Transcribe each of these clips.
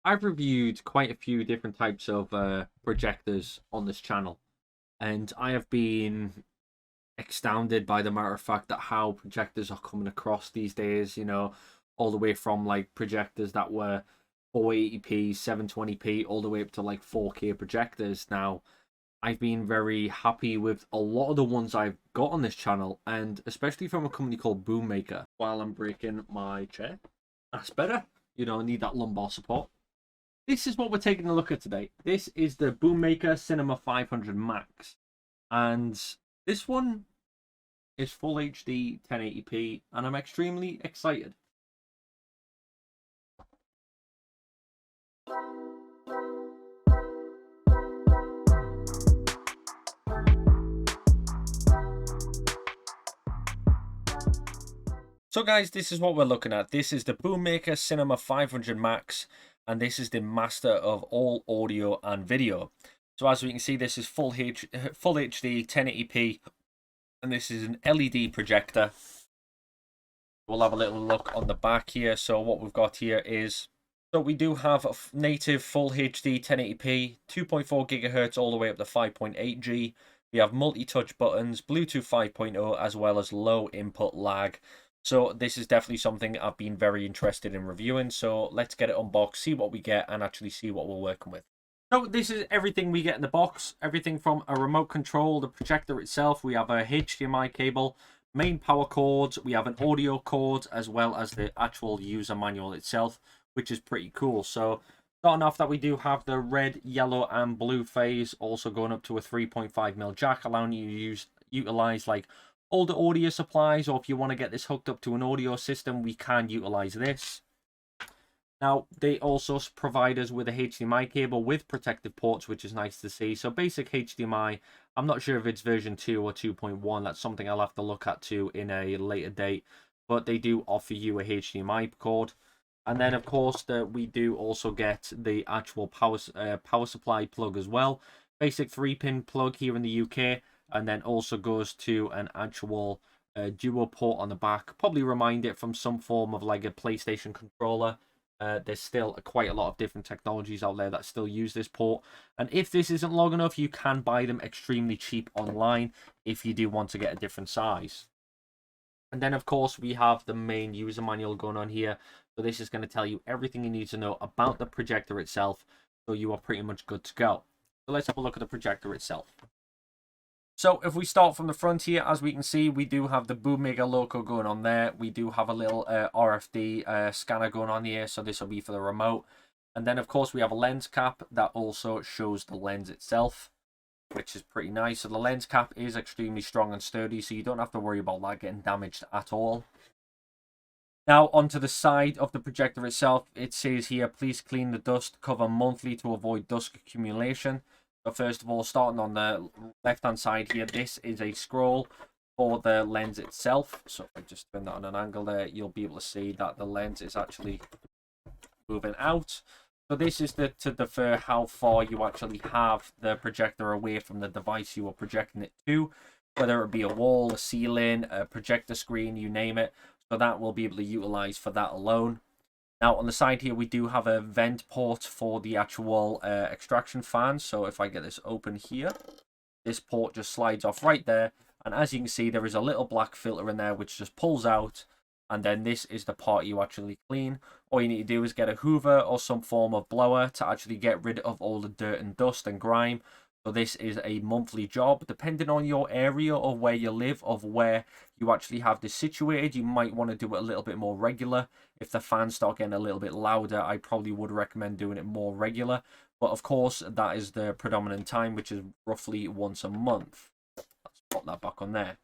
I've reviewed quite a few different types of projectors on this channel, and I have been astounded by the matter of fact that how projectors are coming across these days. All the way from like projectors that were 480p, 720p, all the way up to like 4K projectors. Now, I've been very happy with a lot of the ones I've got on this channel, and especially from a company called Boommaker. While I'm breaking my chair, that's better. I need that lumbar support. This is what we're taking a look at today. This is the Boommaker Cinema 500 Max. And this one is full HD 1080p, and I'm extremely excited. So guys, this is what we're looking at. This is the Boommaker Cinema 500 Max, and this is the master of all audio and video. So as we can see, this is full HD 1080p, and this is an LED projector. We'll have a little look on the back here. So what we've got here is, so we do have a native full HD 1080p, 2.4 gigahertz all the way up to 5.8G. We have multi-touch buttons, Bluetooth 5.0, as well as low input lag. So this is definitely something I've been very interested in reviewing. So let's get it unboxed, see what we get, and actually see what we're working with. So this is everything we get in the box. Everything from a remote control, the projector itself. We have a HDMI cable, main power cords. We have an audio cord, as well as the actual user manual itself, which is pretty cool. So starting off that we do have the red, yellow, and blue phase, also going up to a 3.5mm jack, allowing you to utilize like older audio supplies, or if you want to get this hooked up to an audio system, we can utilize this. Now, they also provide us with a HDMI cable with protective ports, which is nice to see. So basic HDMI, I'm not sure if it's version 2 or 2.1. That's something I'll have to look at too in a later date. But they do offer you a HDMI cord. And then, of course, we do also get the actual power supply plug as well. Basic 3-pin plug here in the UK. And then also goes to an actual dual port on the back. Probably remind it from some form of like a PlayStation controller. There's still quite a lot of different technologies out there that still use this port. And if this isn't long enough, you can buy them extremely cheap online if you do want to get a different size. And then, of course, we have the main user manual going on here. So this is going to tell you everything you need to know about the projector itself. So you are pretty much good to go. So let's have a look at the projector itself. So if we start from the front here, as we can see, we do have the Boommaker logo going on there. We do have a little RFD scanner going on here, so this will be for the remote. And then, of course, we have a lens cap that also shows the lens itself, which is pretty nice. So the lens cap is extremely strong and sturdy, so you don't have to worry about that getting damaged at all. Now, onto the side of the projector itself, it says here, please clean the dust cover monthly to avoid dust accumulation. So first of all, starting on the left-hand side here, this is a scroll for the lens itself. So if I just turn that on an angle there, you'll be able to see that the lens is actually moving out. So this is to defer how far you actually have the projector away from the device you are projecting it to, whether it be a wall, a ceiling, a projector screen, you name it. So that we'll be able to utilize for that alone. Now, on the side here, we do have a vent port for the actual extraction fan. So if I get this open here, this port just slides off right there. And as you can see, there is a little black filter in there, which just pulls out. And then this is the part you actually clean. All you need to do is get a hoover or some form of blower to actually get rid of all the dirt and dust and grime. So this is a monthly job, depending on your area of where you live, of where you actually have this situated. You might want to do it a little bit more regular. If the fans start getting a little bit louder, I probably would recommend doing it more regular. But of course, that is the predominant time, which is roughly once a month. Let's put that back on there.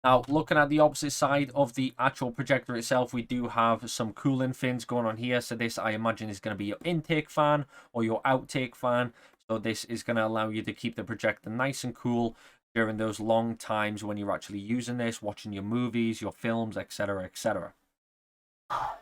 Now, looking at the opposite side of the actual projector itself, we do have some cooling fins going on here. So this, I imagine, is going to be your intake fan or your outtake fan. So this is going to allow you to keep the projector nice and cool during those long times when you're actually using this, watching your movies, your films, etc., etc.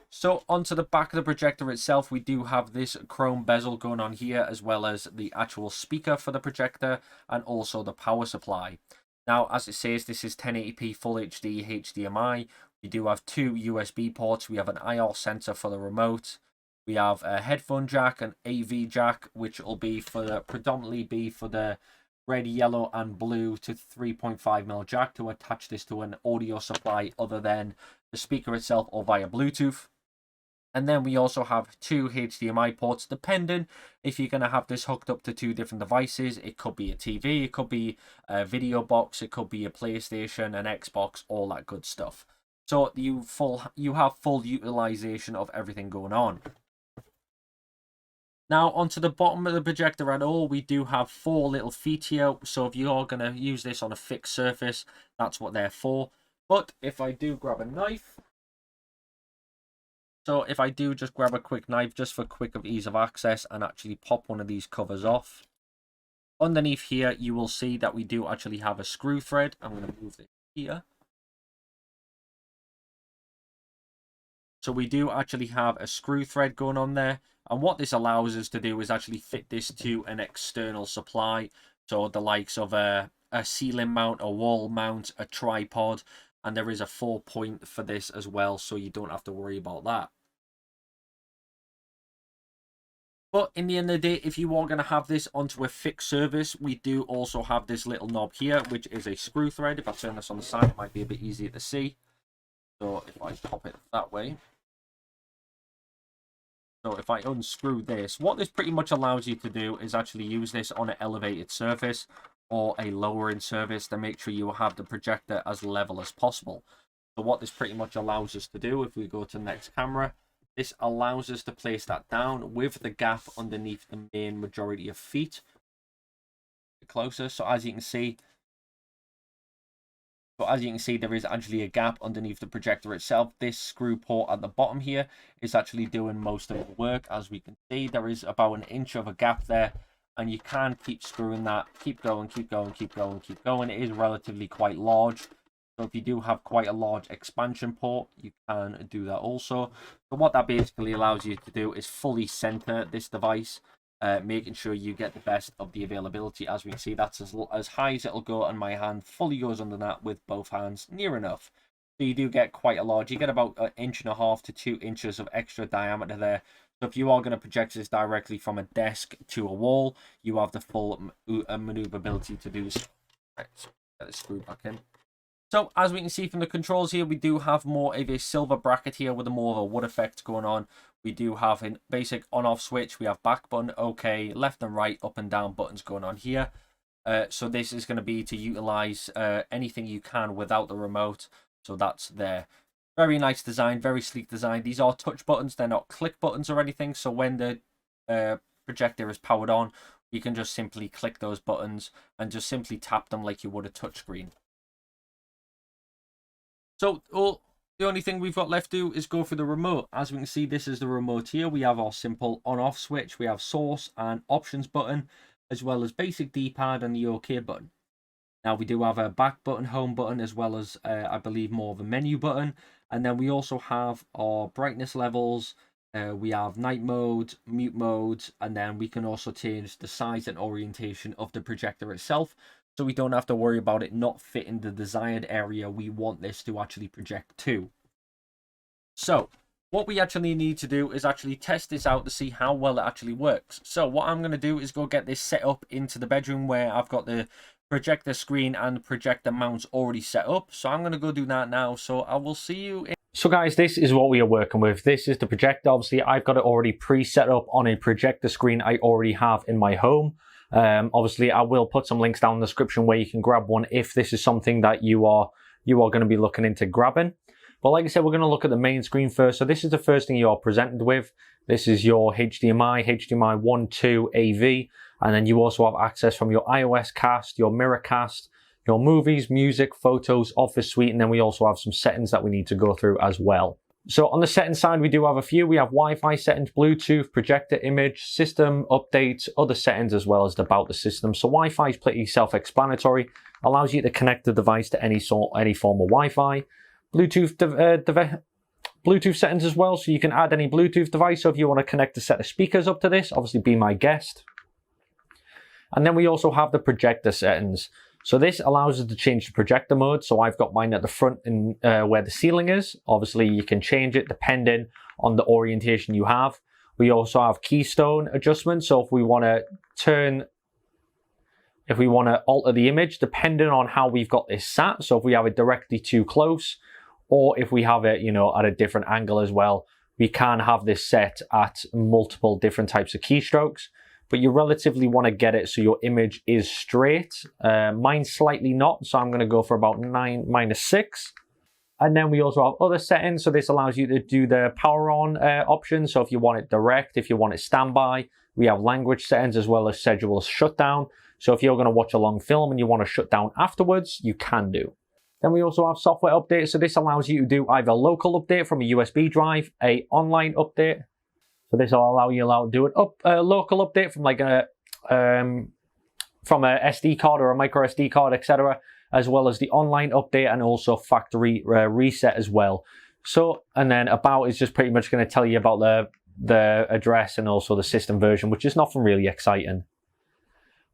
So onto the back of the projector itself, we do have this chrome bezel going on here, as well as the actual speaker for the projector and also the power supply. Now, as it says, this is 1080p Full HD HDMI. We do have two USB ports. We have an IR sensor for the remote. We have a headphone jack, an AV jack, which will be for predominantly be for the red, yellow, and blue to 3.5mm jack to attach this to an audio supply other than the speaker itself or via Bluetooth. And then we also have 2 HDMI ports, depending if you're going to have this hooked up to 2 different devices. It could be a TV, it could be a video box, it could be a PlayStation, an Xbox, all that good stuff. So you have full utilization of everything going on. Now, onto the bottom of the projector at all, we do have 4 little feet here. So if you are going to use this on a fixed surface, that's what they're for. But if I do grab a knife, so if I do just grab a quick knife just for quick of ease of access and actually pop one of these covers off, underneath here you will see that we do actually have a screw thread. I'm going to move this here. So we do actually have a screw thread going on there. And what this allows us to do is actually fit this to an external supply. So the likes of a ceiling mount, a wall mount, a tripod. And there is a 4-point for this as well, so you don't have to worry about that. But in the end of the day, if you are going to have this onto a fixed surface, we do also have this little knob here, which is a screw thread. If I turn this on the side, it might be a bit easier to see. So if I pop it that way. So if I unscrew this, what this pretty much allows you to do is actually use this on an elevated surface or a lowering surface to make sure you have the projector as level as possible. So what this pretty much allows us to do, if we go to the next camera, this allows us to place that down with the gap underneath the main majority of feet. Closer, so as you can see, there is actually a gap underneath the projector itself. This screw port at the bottom here is actually doing most of the work. As we can see, there is about an inch of a gap there, and you can keep screwing that, keep going, keep going, keep going, keep going. It is relatively quite large. So if you do have quite a large expansion port, you can do that also. So what that basically allows you to do is fully center this device, making sure you get the best of the availability. As we can see, that's as high as it'll go, and my hand fully goes under that with both hands near enough. So you do get quite a large, you get about 1.5 inches to 2 inches of extra diameter there. So if you are going to project this directly from a desk to a wall, you have the full maneuverability to do so. Right, so get this screw back in. So as we can see from the controls here, we do have more of a silver bracket here with a more of a wood effect going on. We do have a basic on-off switch. We have back button, OK, left and right, up and down buttons going on here. So this is going to be to utilize anything you can without the remote. So that's there. Very nice design, very sleek design. These are touch buttons. They're not click buttons or anything. So when the projector is powered on, you can just simply click those buttons and just simply tap them like you would a touchscreen. So the only thing we've got left to do is go for the remote. As we can see, this is the remote here. We have our simple on-off switch. We have source and options button, as well as basic D-pad and the OK button. Now we do have a back button, home button, as well as I believe more of a menu button. And then we also have our brightness levels. We have night mode, mute mode, and then we can also change the size and orientation of the projector itself. So we don't have to worry about it not fitting the desired area we want this to actually project to. So what we actually need to do is actually test this out to see how well it actually works. So what I'm going to do is go get this set up into the bedroom where I've got the projector screen and the projector mounts already set up. So I'm going to go do that now. So I will see you in... So guys, this is what we are working with. This is the projector. Obviously, I've got it already pre-set up on a projector screen I already have in my home. Obviously, I will put some links down in the description where you can grab one if this is something that you are going to be looking into grabbing. But like I said, we're going to look at the main screen first. So this is the first thing you are presented with. This is your HDMI 1, 2, AV, and then you also have access from your iOS cast, your Miracast, your movies, music, photos, office suite, and then we also have some settings that we need to go through as well. So on the settings side, we do have a few. We have Wi-Fi settings, Bluetooth, projector image, system updates, other settings, as well as about the system. So Wi-Fi is pretty self-explanatory. Allows you to connect the device to any form of Wi-Fi. Bluetooth settings as well, so you can add any Bluetooth device. So if you want to connect a set of speakers up to this, obviously be my guest. And then we also have the projector settings. So this allows us to change the projector mode. So I've got mine at the front and where the ceiling is. Obviously, you can change it depending on the orientation you have. We also have keystone adjustment. So if we want to alter the image, depending on how we've got this sat. So if we have it directly too close, or if we have it, you know, at a different angle as well, we can have this set at multiple different types of keystrokes. But you relatively want to get it so your image is straight. Mine's slightly not, so I'm going to go for about 9 - 6. And then we also have other settings. So this allows you to do the power on option. So if you want it direct, if you want it standby, we have language settings as well as schedule shutdown. So if you're going to watch a long film and you want to shut down afterwards, you can do. Then we also have software updates. So this allows you to do either a local update from a USB drive, a online update. So this will allow you to do a local update from like from a SD card or a micro SD card, etc., as well as the online update and also factory reset as well. So, and then about is just pretty much going to tell you about the address and also the system version, which is nothing really exciting.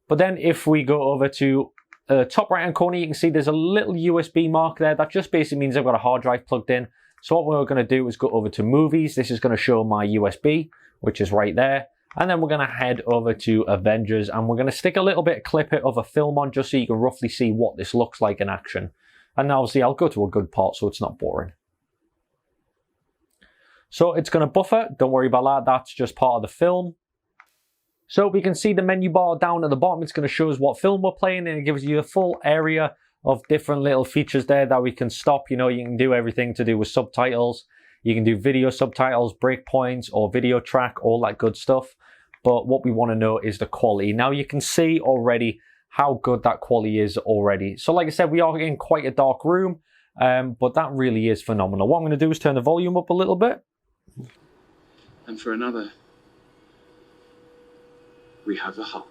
But then if we go over to the top right hand corner, you can see there's a little USB mark there. That just basically means I've got a hard drive plugged in. So what we're going to do is go over to movies. This is going to show my USB, which is right there. And then we're going to head over to Avengers and we're going to stick a little bit of clip of a film on just so you can roughly see what this looks like in action. And obviously I'll go to a good part so it's not boring. So it's going to buffer. Don't worry about that. That's just part of the film. So we can see the menu bar down at the bottom. It's going to show us what film we're playing and it gives you a full area of different little features there that we can stop. You know, you can do everything to do with subtitles. You can do video subtitles, breakpoints, or video track, all that good stuff. But what we want to know is the quality. Now you can see already how good that quality is already. So like I said, we are in quite a dark room, but that really is phenomenal. What I'm going to do is turn the volume up a little bit. And for another, we have the Hulk.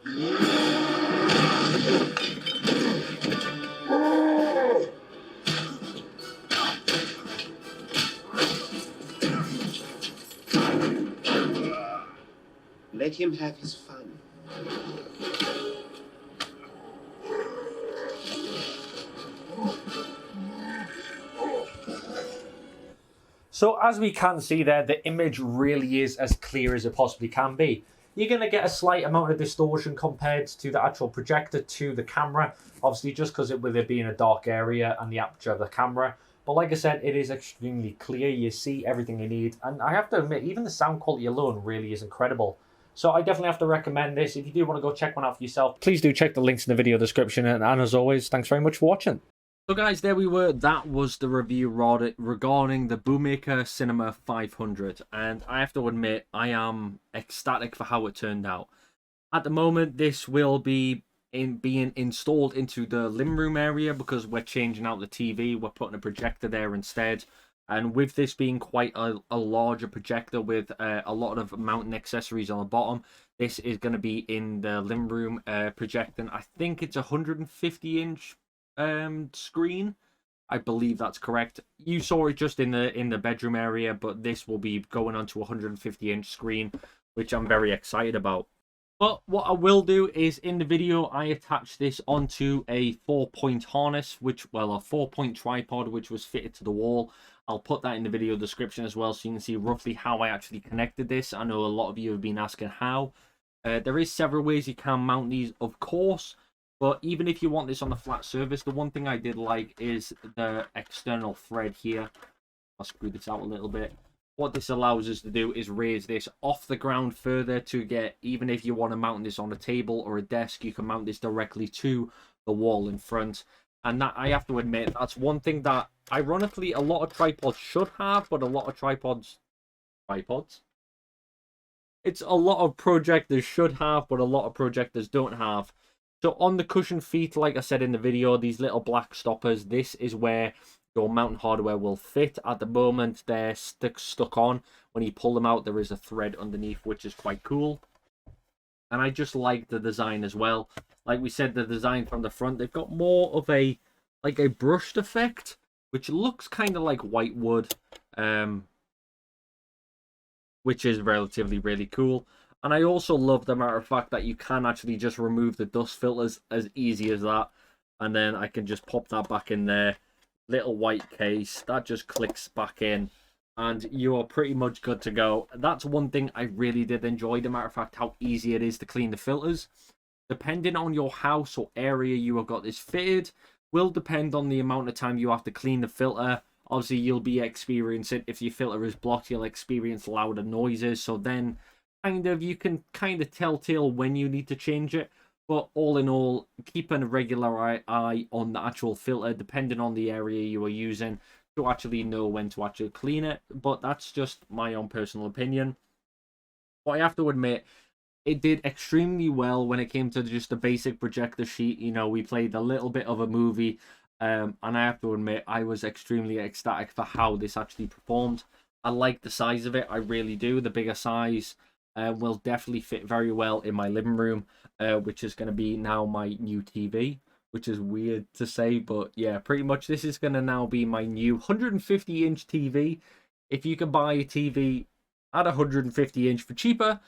Let him have his fun. So as we can see there, the image really is as clear as it possibly can be. You're going to get a slight amount of distortion compared to the actual projector to the camera. Obviously, just because with it being a dark area and the aperture of the camera. But like I said, it is extremely clear. You see everything you need. And I have to admit, even the sound quality alone really is incredible. So I definitely have to recommend this. If you do want to go check one out for yourself, please do check the links in the video description. And as always, thanks very much for watching. So guys, there we were. That was the review regarding the Boommaker Cinema 500. And I have to admit, I am ecstatic for how it turned out. At the moment, this will be being installed into the living room area because we're changing out the TV. We're putting a projector there instead. And with this being quite a larger projector with a lot of mounting accessories on the bottom, this is going to be in the living room projecting. I think it's a 150-inch screen. I believe that's correct. You saw it just in the bedroom area, but this will be going onto a 150-inch screen, which I'm very excited about. But what I will do is in the video, I attach this onto a 4-point harness, a 4-point tripod, which was fitted to the wall. I'll put that in the video description as well, so you can see roughly how I actually connected this. I know a lot of you have been asking how. There is several ways you can mount these, of course. But even if you want this on the flat surface, the one thing I did like is the external thread here. I'll screw this out a little bit. What this allows us to do is raise this off the ground further to get, even if you want to mount this on a table or a desk, you can mount this directly to the wall in front. And that, I have to admit, that's one thing that, ironically, a lot of tripods should have, but a lot of tripods? It's a lot of projectors should have, but a lot of projectors don't have. So on the cushion feet, like I said in the video, these little black stoppers, this is where your mounting hardware will fit. At the moment, they're stuck on. When you pull them out, there is a thread underneath, which is quite cool. And I just like the design as well. Like we said, the design from the front, they've got more of a brushed effect, which looks kind of like white wood, which is relatively really cool. And I also love the matter of fact that you can actually just remove the dust filters as easy as that. And then I can just pop that back in there. Little white case. That just clicks back in. and you are pretty much good to go. That's one thing I really did enjoy, the matter of fact, how easy it is to clean the filters. Depending on your house or area you have got this fitted, will depend on the amount of time you have to clean the filter. Obviously, you'll be experiencing, if your filter is blocked, you'll experience louder noises. So then, you can kind of telltale when you need to change it. But all in all, keeping a regular eye on the actual filter, depending on the area you are using, to actually know when to actually clean it. But that's just my own personal opinion. But I have to admit, it did extremely well when it came to just the basic projector sheet. You know, we played a little bit of a movie, and I have to admit, I was extremely ecstatic for how this actually performed. I like the size of it, I really do. The bigger size will definitely fit very well in my living room, which is going to be now my new TV, which is weird to say, but yeah, pretty much this is going to now be my new 150-inch TV. If you can buy a TV at 150-inch for cheaper,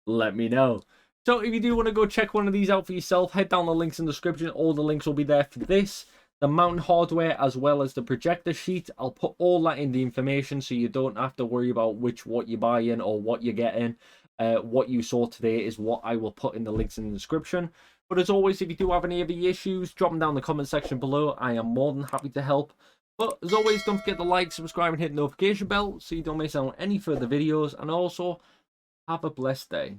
let me know. So if you do want to go check one of these out for yourself, head down the links in the description. All the links will be there for this, the mountain hardware, as well as the projector sheet. I'll put all that in the information so you don't have to worry about what you're buying or what you're getting. What you saw today is what I will put in the links in the description. But as always, if you do have any of the issues, drop them down in the comment section below. I am more than happy to help. But as always, don't forget to like, subscribe, and hit the notification bell so you don't miss out on any further videos. And also, have a blessed day.